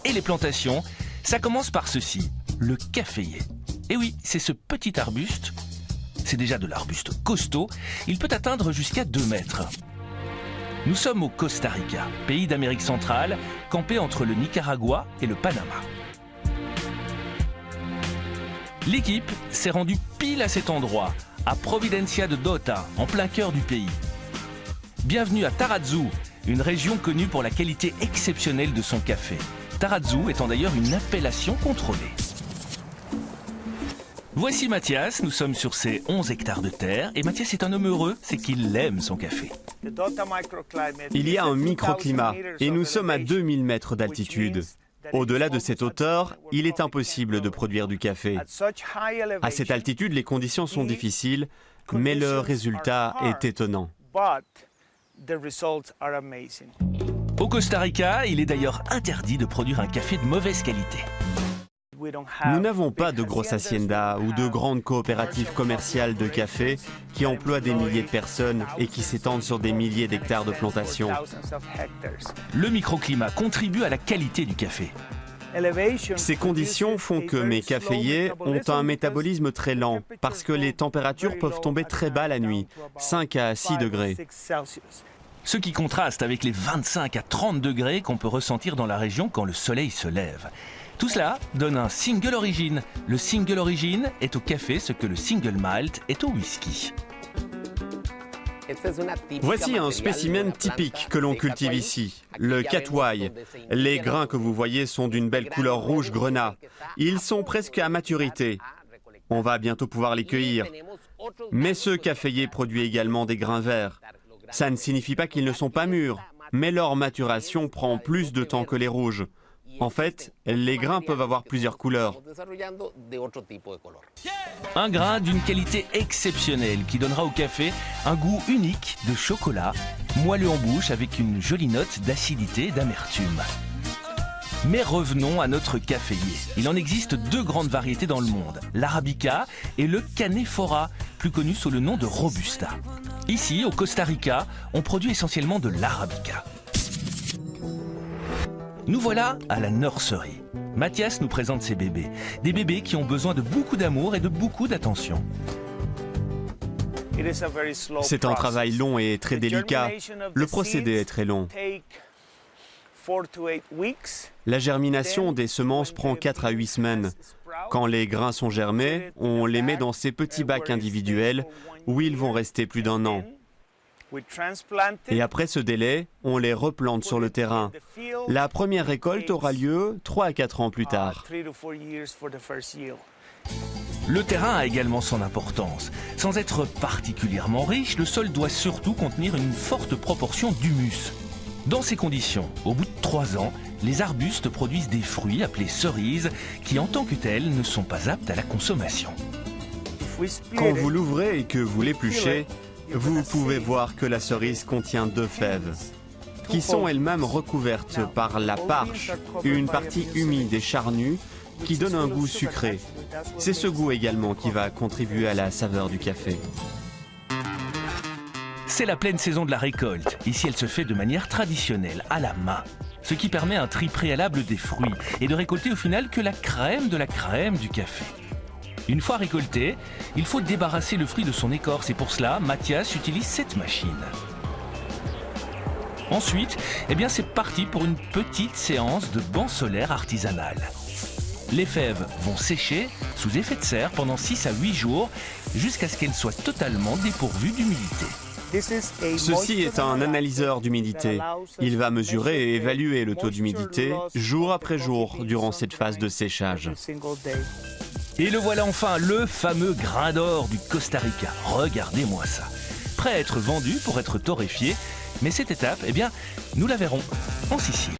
et les plantations, ça commence par ceci, le caféier. Et oui, c'est ce petit arbuste, c'est déjà de l'arbuste costaud, il peut atteindre jusqu'à 2 mètres. Nous sommes au Costa Rica, pays d'Amérique centrale, campé entre le Nicaragua et le Panama. L'équipe s'est rendue pile à cet endroit, à Providencia de Dota, en plein cœur du pays. Bienvenue à Tarrazú, une région connue pour la qualité exceptionnelle de son café. Tarrazú étant d'ailleurs une appellation contrôlée. Voici Mathias, nous sommes sur ses 11 hectares de terre et Mathias est un homme heureux, c'est qu'il aime son café. Il y a un microclimat et nous sommes à 2000 mètres d'altitude. Au-delà de cette hauteur, il est impossible de produire du café. À cette altitude, les conditions sont difficiles, mais le résultat est étonnant. Au Costa Rica, il est d'ailleurs interdit de produire un café de mauvaise qualité. Nous n'avons pas de grosses haciendas ou de grandes coopératives commerciales de café qui emploient des milliers de personnes et qui s'étendent sur des milliers d'hectares de plantations. Le microclimat contribue à la qualité du café. Ces conditions font que mes caféiers ont un métabolisme très lent parce que les températures peuvent tomber très bas la nuit, 5 à 6 degrés. Ce qui contraste avec les 25 à 30 degrés qu'on peut ressentir dans la région quand le soleil se lève. Tout cela donne un single origin. Le single origin est au café ce que le single malt est au whisky. Voici un spécimen typique que l'on cultive ici, le Catwai. Les grains que vous voyez sont d'une belle couleur rouge grenat. Ils sont presque à maturité. On va bientôt pouvoir les cueillir. Mais ce caféier produit également des grains verts. Ça ne signifie pas qu'ils ne sont pas mûrs, mais leur maturation prend plus de temps que les rouges. En fait, les grains peuvent avoir plusieurs couleurs. Un grain d'une qualité exceptionnelle qui donnera au café un goût unique de chocolat, moelleux en bouche avec une jolie note d'acidité et d'amertume. Mais revenons à notre caféier. Il en existe 2 grandes variétés dans le monde, l'Arabica et le Canephora, plus connu sous le nom de Robusta. Ici, au Costa Rica, on produit essentiellement de l'Arabica. Nous voilà à la nurserie. Mathias nous présente ses bébés. Des bébés qui ont besoin de beaucoup d'amour et de beaucoup d'attention. C'est un travail long et très délicat. Le procédé est très long. La germination des semences prend 4 à 8 semaines. Quand les grains sont germés, on les met dans ces petits bacs individuels où ils vont rester plus d'1 an. Et après ce délai, on les replante sur le terrain. La première récolte aura lieu 3 à 4 ans plus tard. Le terrain a également son importance. Sans être particulièrement riche, le sol doit surtout contenir une forte proportion d'humus. Dans ces conditions, au bout de 3 ans, les arbustes produisent des fruits appelés cerises qui en tant que tels ne sont pas aptes à la consommation. Quand vous l'ouvrez et que vous l'épluchez, vous pouvez voir que la cerise contient 2 fèves, qui sont elles-mêmes recouvertes par la parche, une partie humide et charnue qui donne un goût sucré. C'est ce goût également qui va contribuer à la saveur du café. C'est la pleine saison de la récolte. Ici, elle se fait de manière traditionnelle, à la main. Ce qui permet un tri préalable des fruits et de récolter au final que la crème de la crème du café. Une fois récolté, il faut débarrasser le fruit de son écorce et pour cela, Mathias utilise cette machine. Ensuite, c'est parti pour une petite séance de banc solaire artisanal. Les fèves vont sécher sous effet de serre pendant 6 à 8 jours jusqu'à ce qu'elles soient totalement dépourvues d'humidité. Ceci est un analyseur d'humidité. Il va mesurer et évaluer le taux d'humidité jour après jour durant cette phase de séchage. Et le voilà enfin, le fameux grain d'or du Costa Rica. Regardez-moi ça. Prêt à être vendu pour être torréfié. Mais cette étape, nous la verrons en Sicile.